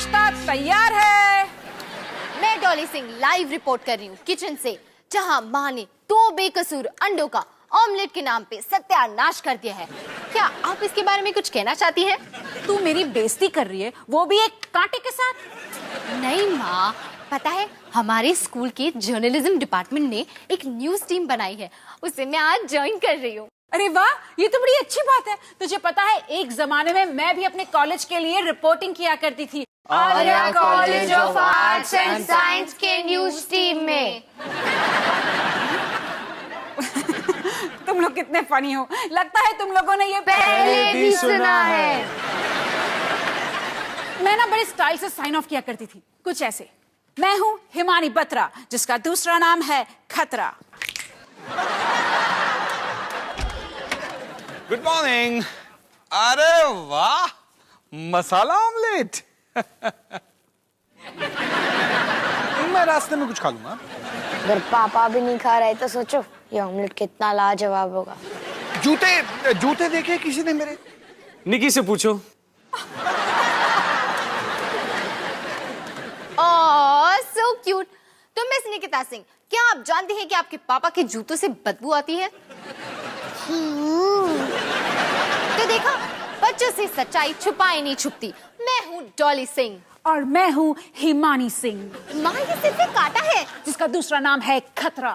नाश्ता तैयार है। मैं डॉली सिंह लाइव रिपोर्ट कर रही हूँ किचन से, जहाँ माँ ने 2 बेकसूर अंडों का ऑमलेट के नाम पे सत्यानाश कर दिया है। क्या आप इसके बारे में कुछ कहना चाहती हैं? तू मेरी बेइज्जती कर रही है, वो भी एक कांटे के साथ। नहीं माँ, पता है हमारे स्कूल के जर्नलिज्म डिपार्टमेंट ने एक न्यूज टीम बनाई है, उसे मैं आज ज्वाइन कर रही हूँ। अरे वाह, ये तो बड़ी अच्छी बात है। तुझे पता है एक जमाने में मैं भी अपने कॉलेज के लिए रिपोर्टिंग किया करती थी। Arya college of arts and science के न्यूज टीम में। तुम लोग कितने फनी हो, लगता है तुम लोगों ने ये पहले भी सुना है। मैं ना बड़े स्टाइल से साइन ऑफ किया करती थी, कुछ ऐसे। मैं हूँ हिमानी बत्रा, जिसका दूसरा नाम है खतरा। Good morning. अरे वाह, मसाला ऑमलेट। मैं रास्ते में कुछ खा लूंगा। अगर पापा भी नहीं खा रहे तो सोचो ये ऑमलेट कितना लाजवाब होगा। जूते देखे किसी ने मेरे? निकी से पूछो। ओह सो क्यूट। तो मिस निकिता सिंह, क्या आप जानती हैं कि आपके पापा के जूतों से बदबू आती है? तो देखा, बच्चों से सच्चाई छुपाई नहीं छुपती। मैं हूँ डॉली सिंह और मैं हूँ हिमानी सिंह। माँ, ये सिर्फ एक कांटा है जिसका दूसरा नाम है खतरा।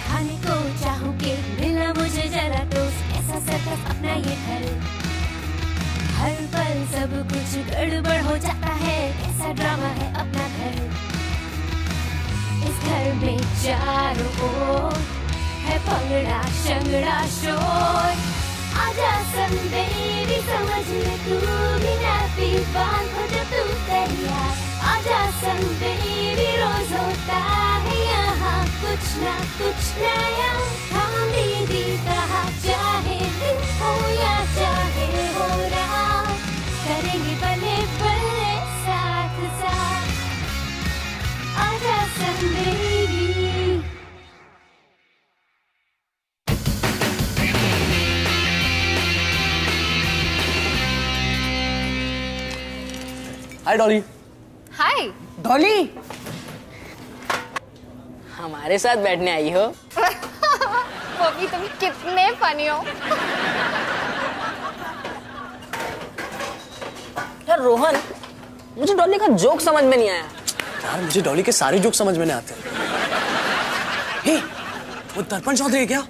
खाने को चाहूंगी, मिला मुझे जरा टोस्ट, ऐसा सर्कस अपना ये घर। हर पल सब कुछ गड़बड़ हो जाता है, ऐसा ड्रामा है अपना घर। इस घर में चारों ओर है पगड़ा शंगड़ा शोर। आजा संदेरी समझ ले तू भी नापी बांध हो जब तू तैयार। आजा संदेरी रोज होता है यहाँ कुछ ना कुछ नया। हम दीदी कहा चाहे दिन हो या चाहे हो रात, करेंगे भले भले साथ साथ। आजा संदेरी। हाय डॉली। हाय डॉली, हमारे साथ बैठने आई हो? वो भी तुम कितने फनी हो। यार रोहन, मुझे डॉली का जोक समझ में नहीं आया। यार मुझे डॉली के सारे जोक समझ में नहीं आते। हे, वो दर्पण चौधरी है क्या?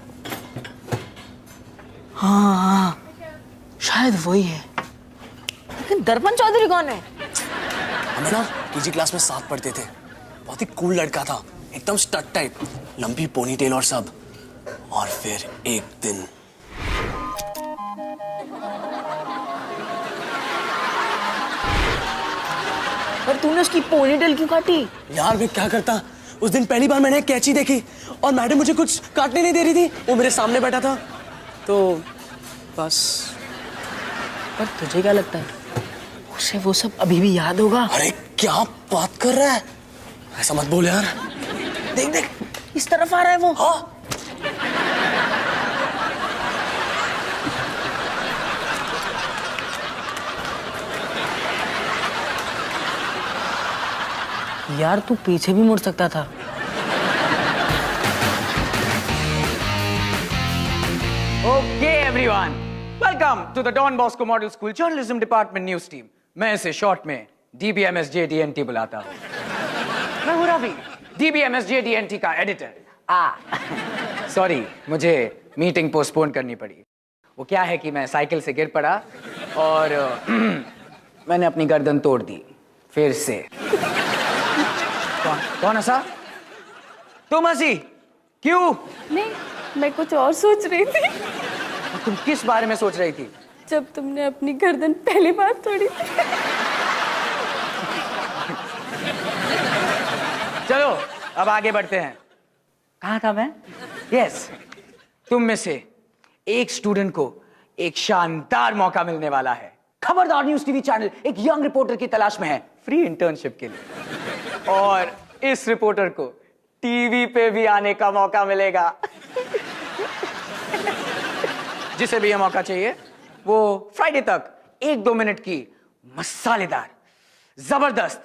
हाँ, शायद वही है। लेकिन दर्पण चौधरी कौन है? हमें ना पीजी क्लास में साथ पढ़ते थे। बहुत ही कूल लड़का था, एकदम स्टड टाइप, लंबी पोनीटेल और सब। और फिर एक दिन पर तूने उसकी पोनीटेल क्यों काटी? यार मैं क्या करता, उस दिन पहली बार मैंने कैंची देखी और मैडम मुझे कुछ काटने नहीं दे रही थी। वो मेरे सामने बैठा था तो बस। पर तुझे क्या लगता है उसे वो सब अभी भी याद होगा? अरे क्या बात कर रहा है, ऐसा मत बोल यार। देख देख, इस तरफ आ रहा है वो। हाँ। यार तू पीछे भी मुड़ सकता था। Okay, everyone. Welcome to the Don Bosco Model School Journalism Department News Team. मैं इसे शॉर्ट में DBMSJDNT बुलाता हूँ। मैं हूँ रवि, DBMSJDNT का एडिटर। सॉरी, मुझे मीटिंग पोस्टपोन करनी पड़ी। वो क्या है कि मैं साइकिल से गिर पड़ा और मैंने अपनी गर्दन तोड़ दी फिर से। कौन हंसा? तुम हंसी क्यों? नहीं, मैं कुछ और सोच रही थी। तुम किस बारे में सोच रही थी? जब तुमने अपनी गर्दन पहली बार तोड़ी थी। चलो अब आगे बढ़ते हैं। कहाँ था मैं? यस, तुम में से एक स्टूडेंट को एक शानदार मौका मिलने वाला है। खबरदार न्यूज टीवी चैनल एक यंग रिपोर्टर की तलाश में है फ्री इंटर्नशिप के लिए, और इस रिपोर्टर को टीवी पे भी आने का मौका मिलेगा। जिसे भी यह मौका चाहिए वो फ्राइडे तक 1-2 मिनट की मसालेदार, जबरदस्त,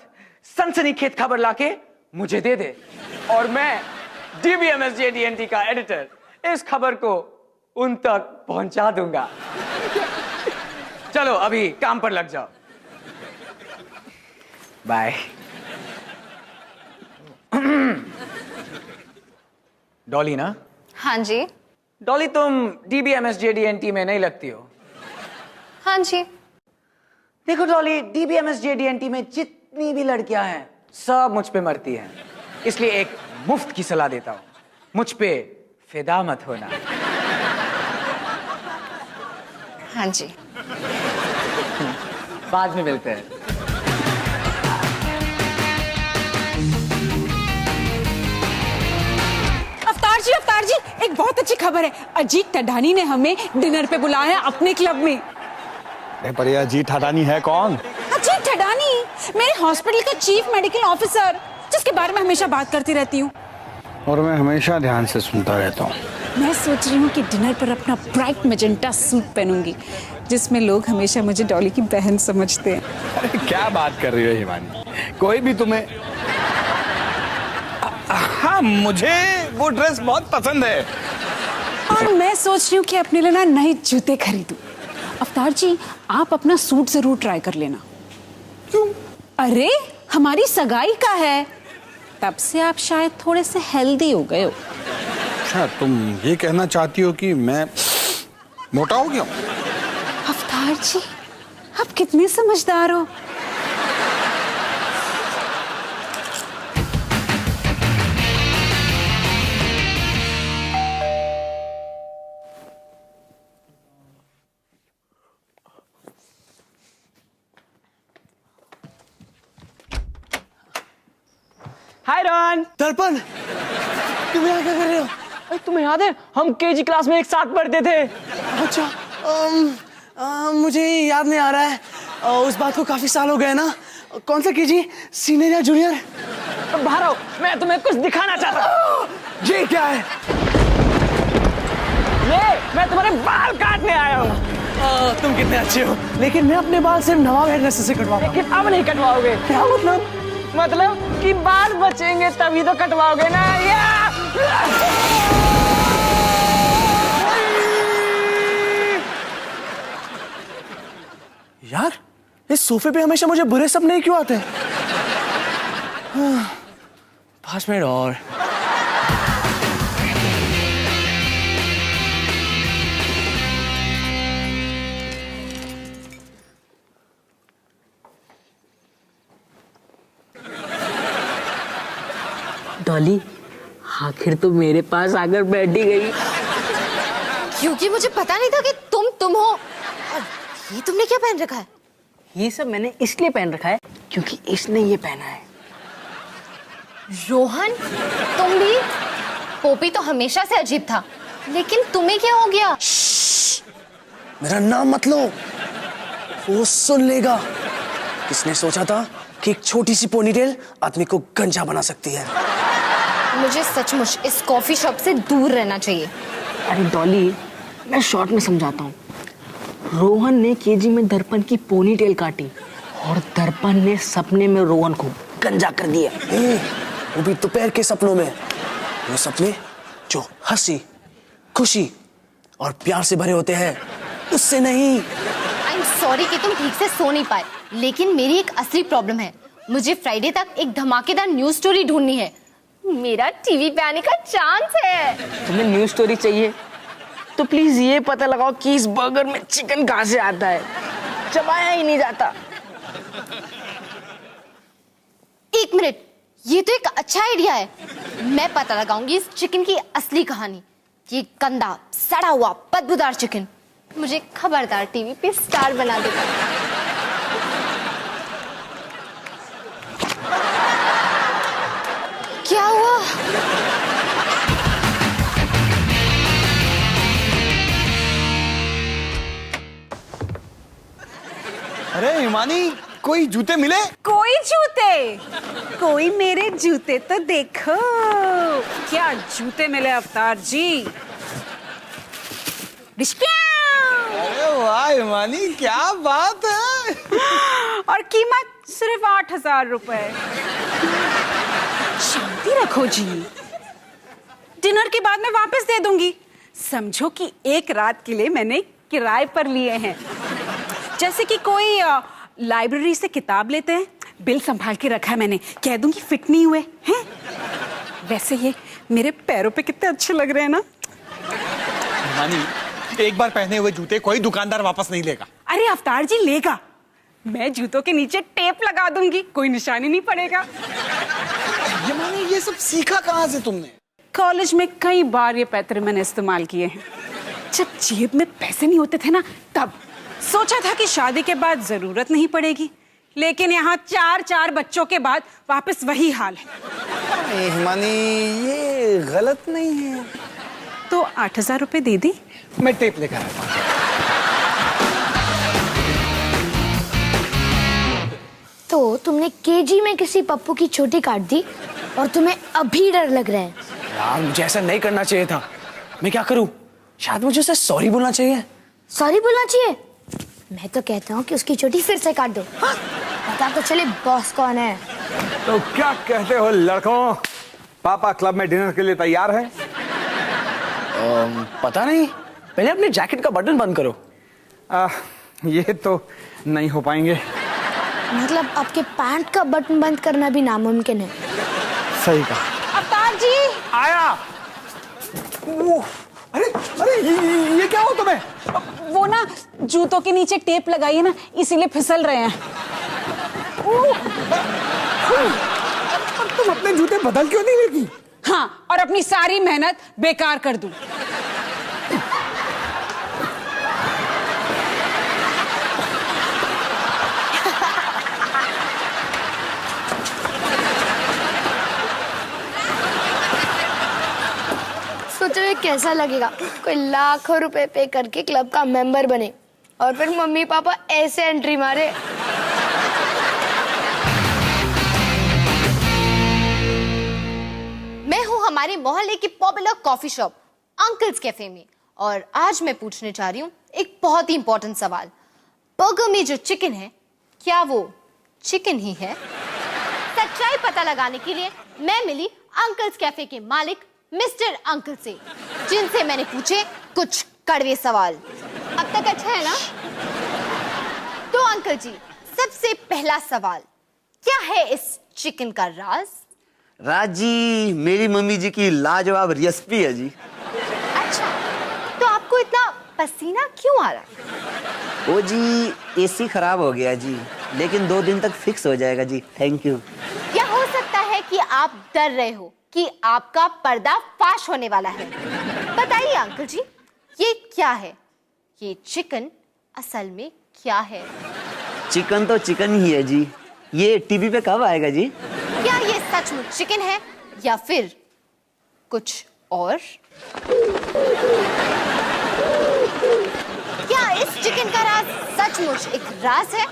सनसनीखेज खबर लाके मुझे दे दे और मैं DBMSJDNT का एडिटर इस खबर को उन तक पहुंचा दूंगा। चलो अभी काम पर लग जाओ। बाय। डॉली ना? हाँ जी। डॉली तुम DBMSJDNT में नहीं लगती हो। हाँ जी। देखो डॉली, DBMSJDNT में जितनी भी लड़कियां हैं सब मुझ पे मरती हैं, इसलिए एक मुफ्त की सलाह देता हूं, मुझ पे फिदा मत होना। हाँ जी। बाद में मिलते हैं। अवतार जी, एक बहुत अच्छी खबर है। अजीत ठडानी ने हमें डिनर पे बुलाया है अपने क्लब में। पर ये अजीत ठडानी है कौन? अजीत ठडानी मेरे हॉस्पिटल का चीफ मेडिकल ऑफिसर, जिसके बारे में हमेशा बात करती रहती हूँ और मैं हमेशा ध्यान से सुनता रहता हूँ। मैं सोच रही हूँ कि डिनर पर अपना ब्राइट मैजेंटा सूट पहनूंगी, जिसमें लोग हमेशा मुझे डॉली की बहन समझते हैं। अरे क्या बात कर रही हो हिमानी, कोई भी तुम्हें। हाँ, मुझे वो ड्रेस बहुत पसंद है। और मैं सोच रही हूँ कि अपने लिए ना नए जूते खरीदूं। अवतार जी, आप अपना सूट जरूर ट्राई कर लेना। क्यों? अरे हमारी सगाई का है, तब से आप शायद थोड़े से हेल्दी हो गए हो। अच्छा, तुम ये कहना चाहती हो कि मैं मोटा हो गया? अवतार जी, आप कितने समझदार हो। हाय रॉन। दर्पण, तुम यहाँ क्या कर रहे हो? अरे तुम्हें याद है हम केजी क्लास में एक साथ पढ़ते थे? अच्छा, मुझे याद नहीं आ रहा है। उस बात को काफी साल हो गए ना। कौन सा केजी, सीनियर या जूनियर? बाहर आओ, मैं तुम्हें कुछ दिखाना चाहता हूँ। ये क्या है? ये मैं तुम्हारे बाल काटने आया हूँ। तुम कितने अच्छे हो, लेकिन मैं अपने बाल सिर्फ नवाब हेयर ड्रेसर से कटवाऊंगा। लेकिन अब नहीं कटवाओगे। क्या मतलब? मतलब कि बाल बचेंगे तभी तो कटवाओगे ना। यार, इस सोफे पे हमेशा मुझे बुरे सपने क्यों आते हैं? 5 मिनट और। डॉली, आखिर तो मेरे पास आकर बैठी गई। क्योंकि मुझे पता नहीं था कि तुम हो। और ये तुमने क्या पहन रखा है? ये सब मैंने इसलिए पहन रखा है क्योंकि इसने ये पहना है। रोहन, तुम भी? पोपी तो हमेशा से अजीब था, लेकिन तुम्हें क्या हो गया? मेरा नाम मत लो, वो सुन लेगा। किसने सोचा था कि एक छोटी सी पोनीटेल आदमी को गंजा बना सकती है? मुझे सचमुच इस कॉफी शॉप से दूर रहना चाहिए। अरे डॉली, मैं शॉर्ट में समझाता हूँ। रोहन ने केजी में दर्पण की पोनीटेल काटी और दर्पण ने सपने में रोहन को गंजा कर दिया। वो भी दोपहर के सपनों में। वो सपने जो हंसी, खुशी और प्यार से भरे होते हैं, उससे नहीं। आई एम सॉरी कि तुम ठीक से सो नहीं पाए, लेकिन मेरी एक असली प्रॉब्लम है। मुझे फ्राइडे तक एक धमाकेदार न्यूज स्टोरी ढूंढनी है। मेरा टीवी पे आने का चांस है। तुम्हें न्यूज स्टोरी चाहिए तो प्लीज ये पता लगाओ कि इस बर्गर में चिकन कहाँ से आता है। चबाया ही नहीं जाता। 1 मिनट, ये तो एक अच्छा आइडिया है। मैं पता लगाऊंगी इस चिकन की असली कहानी। ये गंदा, सड़ा हुआ, बदबूदार चिकन मुझे खबरदार टीवी पे स्टार बना देगा। क्या हुआ? अरे हिमानी, कोई जूते मिले? कोई जूते? कोई मेरे जूते तो देखो। क्या जूते मिले अवतार जी। डिस्प्याउ! अरे वाह हिमानी, क्या बात है। और कीमत सिर्फ 8,000 रुपए। शांति रखो जी, डिनर के बाद मैं वापस दे दूंगी। समझो कि एक रात के लिए मैंने किराए पर लिए हैं। जैसे कि कोई लाइब्रेरी से किताब लेते हैं, बिल संभाल के रखा है मैंने, कह दूंगी फिट नहीं हुए हैं। वैसे ये मेरे पैरों पे कितने अच्छे लग रहे हैं ना। हिमानी, एक बार पहने हुए जूते कोई दुकानदार वापस नहीं लेगा। अरे अवतार जी लेगा, मैं जूतों के नीचे टेप लगा दूंगी, कोई निशानी नहीं पड़ेगा। हिमानी, ये सब सीखा कहाँ से तुमने? कॉलेज में कई बार ये पैतरे मैंने इस्तेमाल किए हैं। जब जेब में पैसे नहीं होते थे ना, तब सोचा था कि शादी के बाद जरूरत नहीं पड़ेगी, लेकिन यहाँ 4 बच्चों के बाद वापस वही हाल है। हिमानी, ये गलत नहीं है। तो 8,000 रुपए दे दी। मैं टेप लेकर आता हूँ। तो तुमने केजी में किसी पप्पू की चोटी काट दी और तुम्हें अभी डर लग रहा है? यार मुझे ऐसा नहीं करना चाहिए था। मैं क्या करूं? शायद मुझे उसे सॉरी बोलना चाहिए। सॉरी बोलना चाहिए? मैं तो कहता हूँ कि उसकी चोटी फिर से काट दो। हाँ? पता तो चले बॉस कौन है। तो क्या कहते हो लड़कों, पापा क्लब में डिनर के लिए तैयार है? पता नहीं, पहले अपने जैकेट का बटन बंद करो। ये तो नहीं हो पाएंगे। मतलब आपके पैंट का बटन बंद करना भी नामुमकिन है। सही कहा। अवतार जी आया। अरे अरे ये क्या हो तुम्हें? वो ना जूतों के नीचे टेप लगाई है ना, इसीलिए फिसल रहे हैं। अब तुम अपने जूते बदल क्यों नहीं लेगी? हाँ, और अपनी सारी मेहनत बेकार कर दूं। सोचो ये कैसा लगेगा, कोई लाखों रुपए पे करके क्लब का मेंबर बने और फिर मम्मी पापा ऐसे एंट्री मारे। मैं हूँ हमारे मोहल्ले की popular coffee shop uncle's cafe में, और आज मैं पूछने जा रही हूँ एक बहुत ही इंपॉर्टेंट सवाल। बर्गर में जो चिकन है, क्या वो चिकन ही है? सच्चाई पता लगाने के लिए मैं मिली अंकल्स कैफे के मालिक मिस्टर अंकल से, जिनसे मैंने पूछे कुछ कड़वे सवाल। अब तक अच्छा है ना? तो अंकल जी, सबसे पहला सवाल, क्या है इस चिकन का राज? राजी मेरी मम्मी जी की लाजवाब रेसिपी है जी। अच्छा, तो आपको इतना पसीना क्यों आ रहा है? ओ जी, एसी खराब हो गया जी, लेकिन 2 दिन तक फिक्स हो जाएगा जी। Thank you. या हो सकता है कि आप डर रहे हो कि आपका पर्दा फाश होने वाला है। बताइए अंकल जी, ये क्या है? ये चिकन असल में क्या है? चिकन तो चिकन ही है जी। ये टीवी पे कब आएगा जी? क्या ये सचमुच चिकन है या फिर कुछ और? क्या इस चिकन का राज सचमुच एक राज है?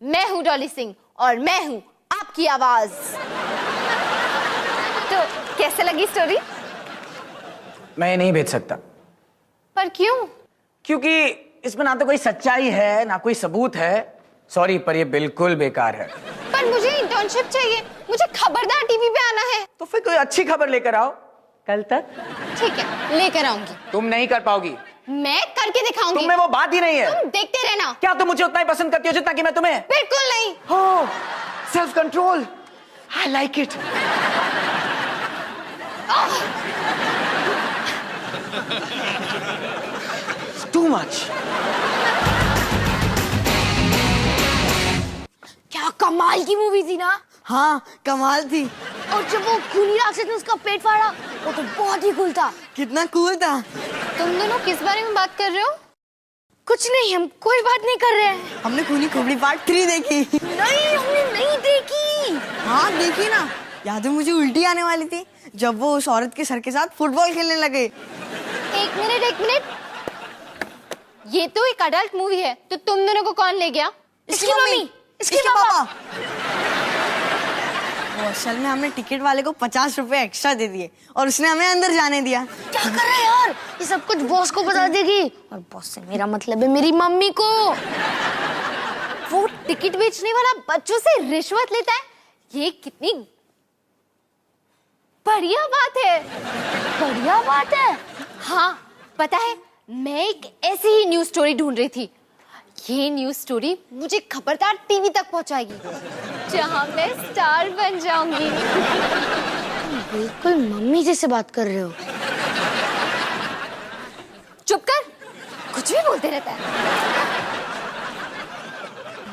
मैं हूं डॉली सिंह और मैं हूं आपकी आवाज। तो कैसे लगी स्टोरी? मैं नहीं भेज सकता। पर क्यों? क्योंकि इसमें ना तो कोई सच्चाई है ना कोई सबूत है। सॉरी, पर ये बिल्कुल बेकार है। पर मुझे इंटर्नशिप चाहिए, मुझे खबरदार टीवी पे आना है। तो फिर कोई अच्छी खबर लेकर आओ कल तक। ठीक है, लेकर आऊंगी। तुम नहीं कर पाओगी। मैं करके दिखाऊंगी। तुम में वो बात ही नहीं है। तुम देखते रहना। क्या तुम मुझे उतना ही पसंद करती हो जितना कि मैं तुम्हें? बिल्कुल नहीं। हो, self control, I like it. Too much. क्या कमाल की मूवी थी ना? हाँ, कमाल थी। और जब वो खूनी राक्षस ने उसका पेट फाड़ा, वो तो बहुत ही कूल था। कितना कूल था। तुम दोनों किस बारे में बात कर रहे हो? कुछ नहीं, हम कोई बात नहीं कर रहे हैं। हमने खूनी खोपड़ी पार्ट 3 देखी। नहीं, हमने नहीं देखी। हाँ देखी ना, याद है मुझे उल्टी आने वाली थी जब वो उस औरत के सर के साथ फुटबॉल खेलने लगे। एक मिनट, ये तो एक अडल्ट मूवी है, तो तुम दोनों को कौन ले गया? इसकी मम्मी, इसके पापा। तो असल में हमने टिकट वाले को 50 रुपए एक्स्ट्रा दे दिए और उसने हमें अंदर जाने दिया। क्या कर रहे हैं यार, ये सब कुछ बॉस को बता देगी। और बॉस से मेरा मतलब है मेरी मम्मी को। वो टिकट बेचने वाला बच्चों से रिश्वत लेता है, ये कितनी बढ़िया बात है। बढ़िया बात है। हाँ पता है, मैं एक ऐसी ही न्यूज स्टोरी ढूंढ रही थी। ये न्यूज स्टोरी मुझे खबरदार टीवी तक पहुंचाएगी, जहां मैं स्टार बन जाऊंगी। बिल्कुल मम्मी जैसे बात कर रहे हो। चुप कर, कुछ भी बोलते रहता है।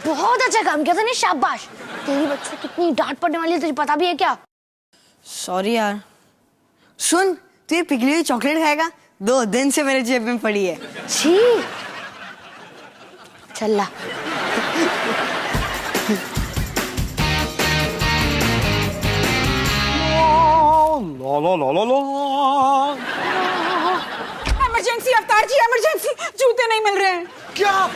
बहुत अच्छा काम किया तूने, शाबाश। तेरी बच्चों को कितनी डांट पड़ने वाली है तुझे पता भी है क्या? सॉरी यार। सुन, तू ये पिघली हुई चॉकलेट खाएगा? 2 दिन से मेरे जेब में पड़ी है। छी, चल ला। इमरजेंसी अवतार जी, इमरजेंसी, जूते नहीं मिल रहे हैं। क्या?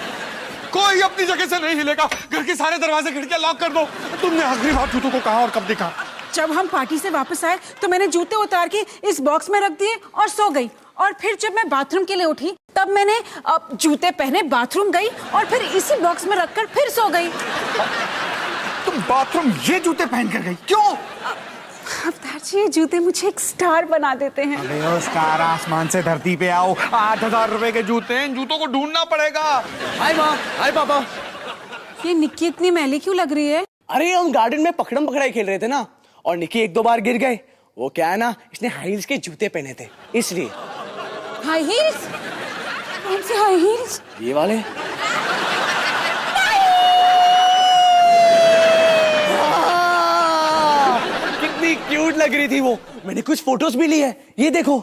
कोई अपनी जगह से नहीं हिलेगा। घर के सारे दरवाजे खिड़कियां लॉक कर दो। तुमने आखिरी बार जूतों को कहा और कब देखा? जब हम पार्टी से वापस आए तो मैंने जूते उतार के इस बॉक्स में रख दिए और सो गई। और फिर जब मैं बाथरूम के लिए उठी तब मैंने जूते पहने बाथरूम गई और फिर इसी बॉक्स में रखकर फिर सो गई। तुम बाथरूम ये जूते पहन कर गई क्यों? अवतार जी, ये जूते मुझे एक स्टार बना देते हैं। अबे ओ स्टार, आसमान से धरती पे आओ। 8,000 रुपए के जूते हैं, इन जूतों को ढूंढना पड़ेगा। हाय माँ, हाय पापा। ये निक्की इतनी मैली क्यों लग रही है? अरे हम गार्डन में पकड़म पकड़ाई खेल रहे थे ना, और निक्की 1-2 बार गिर गए। वो क्या है ना, इसने हाई हील्स के जूते पहने थे इसलिए। High heels? कौन से हाई हील्स? ये वाले। कितनी क्यूट लग रही थी वो। मैंने कुछ फोटोज भी ली है, ये देखो।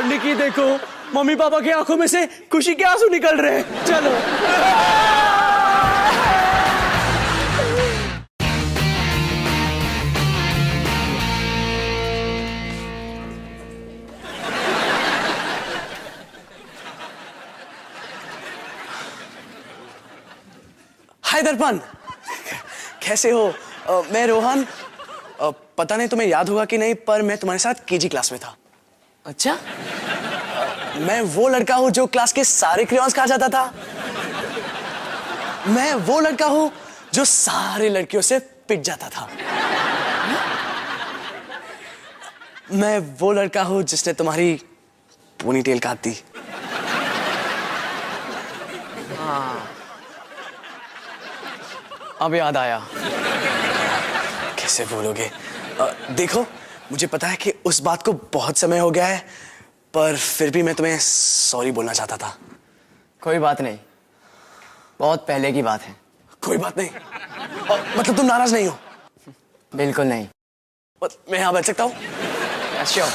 निक्की देखो, मम्मी पापा की आंखों में से खुशी के आंसू निकल रहे हैं। चलो। हाय दर्पण, कैसे हो? मैं रोहन। पता नहीं तुम्हें याद होगा कि नहीं, पर मैं तुम्हारे साथ केजी क्लास में था। अच्छा? मैं वो लड़का हूं जो क्लास के सारे क्रेयॉन्स खा जाता था। मैं वो लड़का हूं जो सारे लड़कियों से पिट जाता था। मैं वो लड़का हूं जिसने तुम्हारी पोनीटेल काट दी। अब याद आया। कैसे भूलोगे? देखो, मुझे पता है कि उस बात को बहुत समय हो गया है, पर फिर भी मैं तुम्हें सॉरी बोलना चाहता था। कोई बात नहीं, बहुत पहले की बात है। कोई बात नहीं। मतलब तुम नाराज नहीं हो? बिल्कुल नहीं। मैं यहाँ बैठ सकता हूँ? श्योर।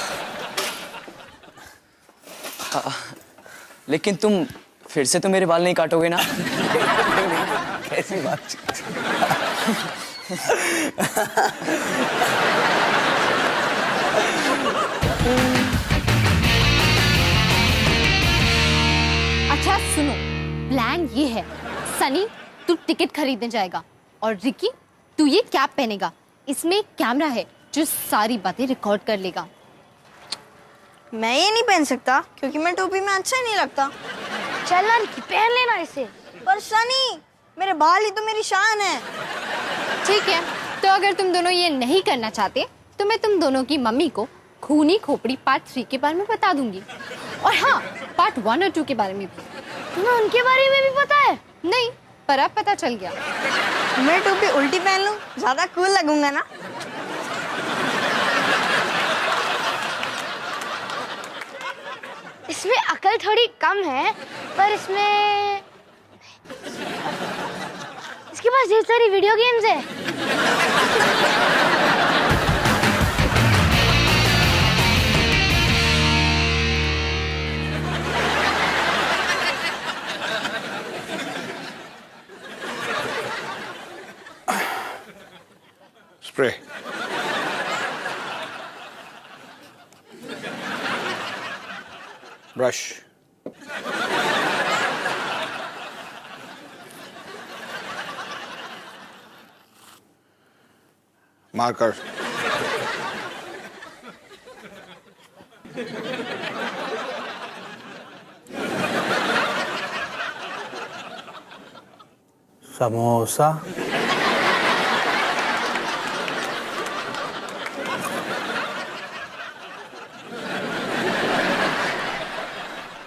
लेकिन तुम फिर से तो मेरे बाल नहीं काटोगे ना? कैसी बात? अच्छा सुनो, प्लान ये है, सनी तू टिकट खरीदने जाएगा और रिकी तू ये कैप पहनेगा। इसमें एक कैमरा है जो सारी बातें रिकॉर्ड कर लेगा। मैं ये नहीं पहन सकता क्योंकि मैं टोपी में अच्छा ही नहीं लगता। चल ना रिकी, पहन लेना इसे। पर सनी, मेरे बाल ही तो मेरी शान है। ठीक है, तो अगर तुम दोनों ये नहीं करना चाहते तो मैं तुम दोनों की मम्मी को खूनी खोपड़ी पार्ट 3 के बारे में बता दूंगी, और हाँ पार्ट 1 और 2 के बारे में भी। तुम्हें उनके बारे में भी पता है? नहीं, पर अब पता चल गया। मैं टोपी उल्टी पहन लूं, ज्यादा कूल लगूंगा ना? इसमें अकल थोड़ी कम है, पर इसमें इसके पास ढेर सारी वीडियो गेम्स है। स्प्रे। ब्रश। मार्कर। समोसा।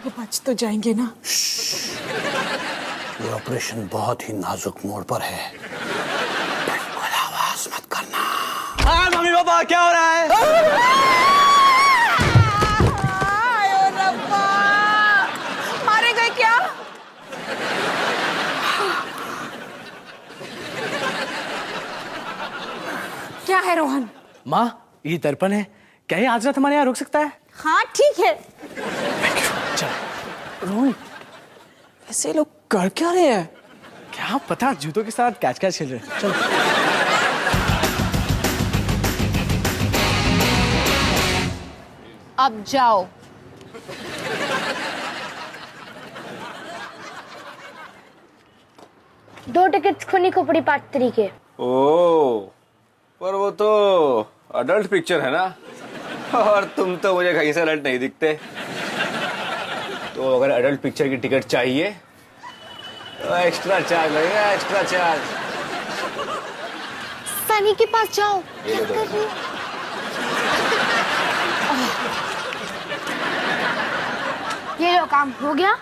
वो बच तो जाएंगे ना? ये ऑपरेशन बहुत ही नाजुक मोड़ पर है, बिल्कुल आवाज मत करना। हाँ मम्मी पापा, क्या हो रहा है? आयो रब्बा, मारे गए क्या? क्या है रोहन? माँ, ये दर्पण है, क्या ये आज रात हमारे यहाँ रुक सकता है? हाँ ठीक है। चल रोहन, वैसे लोग कर क्या रहे हैं? क्या पता, जूतों के साथ कैच कैच खेल रहे हैं। चलो। अब जाओ। दो टिकट्स खुनी खोपड़ी पार्ट 3 के। ओ, पर वो तो अडल्ट पिक्चर है ना, और तुम तो मुझे कहीं से अडल्ट नहीं दिखते। तो अगर अडल्ट पिक्चर की टिकट चाहिए तो एक्स्ट्रा चार्ज लगेगा, एक्स्ट्रा चार्ज। सनी के पास जाओ। ये क्या लो कर रही हो? ये लो, काम हो गया।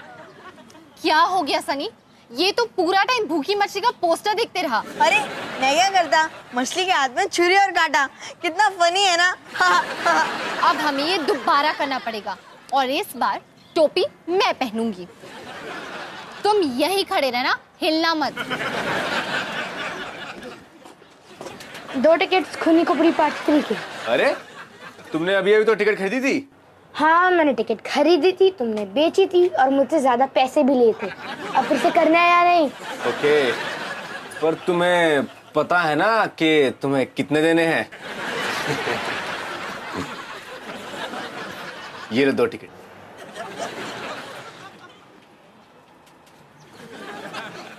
क्या हो गया सनी? ये तो पूरा टाइम भूखी मछली का पोस्टर देखते रहा। अरे मैं क्या करता, मछली के हाथ में छुरी और कांटा, कितना फनी है ना। अब हमें ये दोबारा करना पड़ेगा, और इस बार टोपी मैं पहनूंगी। तुम यही खड़े रहना, हिलना मत। दो टिकट्स खुनी खोपड़ी पार्ट 3 के। अरे तुमने अभी अभी तो टिकट खरीदी थी। हाँ मैंने टिकट खरीदी थी, तुमने बेची थी और मुझसे ज्यादा पैसे भी लिए थे। अब फिर से करना है या नहीं? ओके, पर तुम्हें पता है ना कि तुम्हें कितने देने हैं? ये लो 2 टिकट।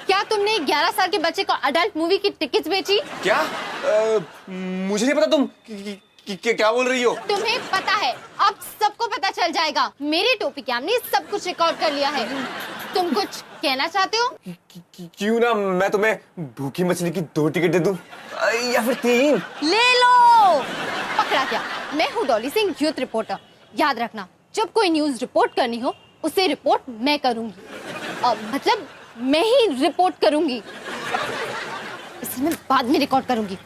क्या तुमने 11 साल के बच्चे को अडल्ट मूवी की टिकट्स बेची? क्या? मुझे नहीं पता तुम क्या बोल रही हो। तुम्हें पता है, अब सबको पता चल जाएगा। मेरी टोपी के हमने सब कुछ रिकॉर्ड कर लिया है। तुम कुछ कहना चाहते हो? क्यों ना मैं तुम्हें भूखी मछली की 2 टिकट दे दूं, या फिर 3। ले लो। पकड़ा क्या? मैं हूँ डॉली सिंह, यूथ रिपोर्टर। याद रखना, जब कोई न्यूज रिपोर्ट करनी हो उसे रिपोर्ट मैं करूंगी। मतलब मैं ही रिपोर्ट करूंगी, इसे मैं बाद में रिकॉर्ड करूंगी।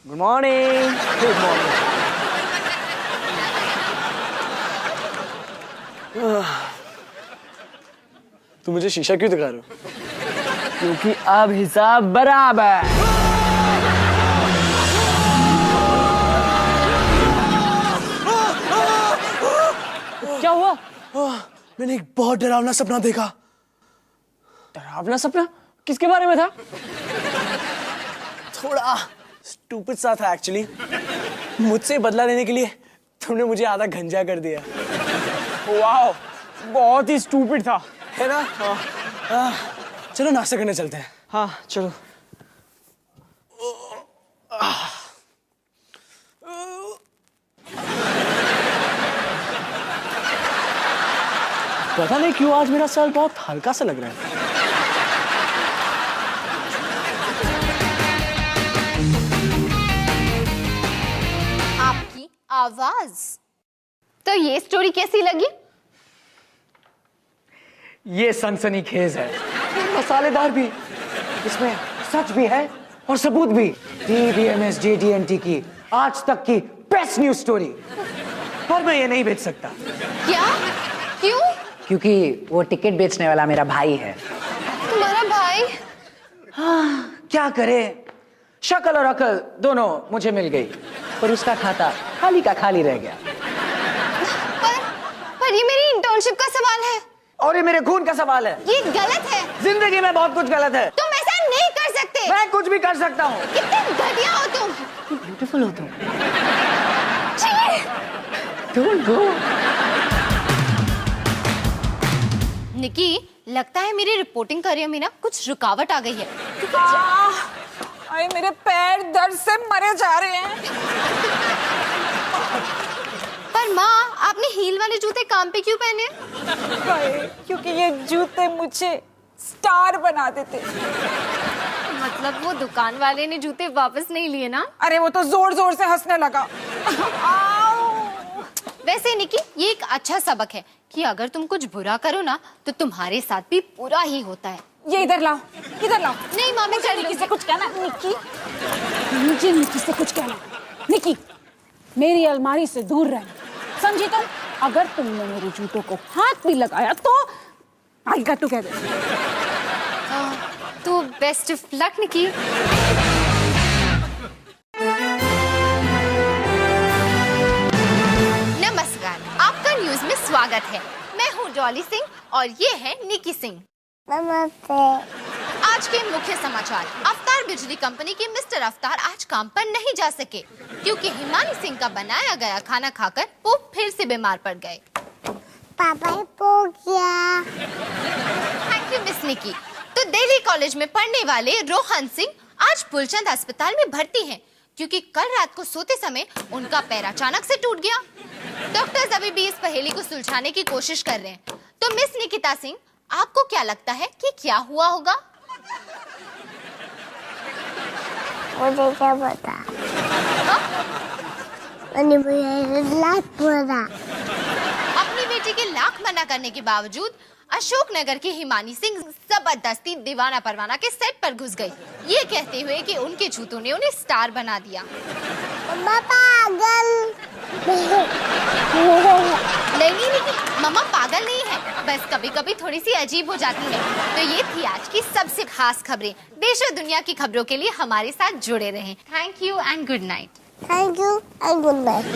Good morning. Good morning. तुम मुझे शीशा क्यों दिखा रहे हो? क्योंकि अब हिसाब बराबर। क्या हुआ? मैंने एक बहुत डरावना सपना देखा। डरावना सपना? किसके बारे में था? थोड़ा स्टूपिड सा था एक्चुअली। मुझसे बदला लेने के लिए तुमने मुझे आधा गंजा कर दिया। वाह, बहुत ही स्टूपिड था, है ना? चलो नाश्ता करने चलते हैं। हाँ चलो। पता नहीं क्यों आज मेरा सर बहुत हल्का सा लग रहा है। आपकी आवाज। तो ये स्टोरी कैसी लगी? ये सनसनीखेज है, मसालेदार भी, इसमें सच भी है और सबूत भी। DBMS JDNT की आज तक की बेस्ट न्यूज स्टोरी। पर मैं ये नहीं बेच सकता। क्या? क्यों? क्योंकि वो टिकट बेचने वाला मेरा भाई है। तुम्हारा भाई? हाँ, क्या करे, शक्ल और अकल दोनों मुझे मिल गई, पर उसका खाता खाली का खाली रह गया। पर ये मेरी इंटर्नशिप का सवाल है। और ये मेरे खून का सवाल है। ये गलत है। जिंदगी में बहुत कुछ गलत है। तुम ऐसा नहीं कर सकते। मैं कुछ भी कर सकता हूँ। कितने घटिया हो तुम। ब्यूटीफुल हो तुम। छी! Don't go. निकी, लगता है मेरी रिपोर्टिंग करियर में ना कुछ रुकावट आ गई है। अरे मेरे पैर दर्द से मरे जा रहे हैं। पर माँ, आपने हील वाले जूते काम पे क्यों पहने? क्योंकि ये जूते मुझे स्टार बना देते। मतलब वो दुकान वाले ने जूते वापस नहीं लिए ना? अरे वो तो जोर जोर से हंसने लगा। वैसे निकी, ये एक अच्छा सबक है कि अगर तुम कुछ बुरा करो ना तो तुम्हारे साथ भी बुरा ही होता है। ये इधर लाओ, इधर लाओ। नहीं माँ, मुझे निकी से कुछ कहना। निकी, मुझे निकी से कुछ कहना। निकी, मेरी अलमारी से दूर रहना, समझी तुम? अगर तुमने मेरे जूतों को हाथ भी लगाया तो आई गॉट टुगेदर। तो बेस्ट ऑफ लक निकी। नमस्कार, आपका न्यूज में स्वागत है। मैं हूँ डॉली सिंह और ये है निकी सिंह। नमस्ते। आज के मुख्य समाचार। अवतार बिजली कंपनी के मिस्टर अवतार आज काम पर नहीं जा सके क्योंकि हिमानी सिंह का बनाया गया खाना खाकर वो फिर से बीमार पड़ गए। पापा हो गया। थैंक यू मिस निकी। तो दिल्ली कॉलेज में पढ़ने वाले रोहन सिंह आज फुलचंद अस्पताल में भर्ती हैं क्योंकि कल रात को सोते समय उनका पैर अचानक से टूट गया। डॉक्टर्स अभी भी इस पहेली को सुलझाने की कोशिश कर रहे हैं। तो मिस निकिता सिंह, आपको क्या लगता है कि क्या हुआ होगा? मुझे क्या पता। मैंने लाख बोला। अपनी बेटी के लाख मना करने के बावजूद अशोकनगर की हिमानी सिंह जबरदस्ती दीवाना परवाना के सेट पर घुस गई, ये कहते हुए कि उनके जूतों ने उन्हें स्टार बना दिया। पागल। नहीं, मम्मा पागल नहीं है, बस कभी कभी थोड़ी सी अजीब हो जाती है। तो ये थी आज की सबसे खास खबरें। देश और दुनिया की खबरों के लिए हमारे साथ जुड़े रहें। Thank you and good night. Thank you and good night.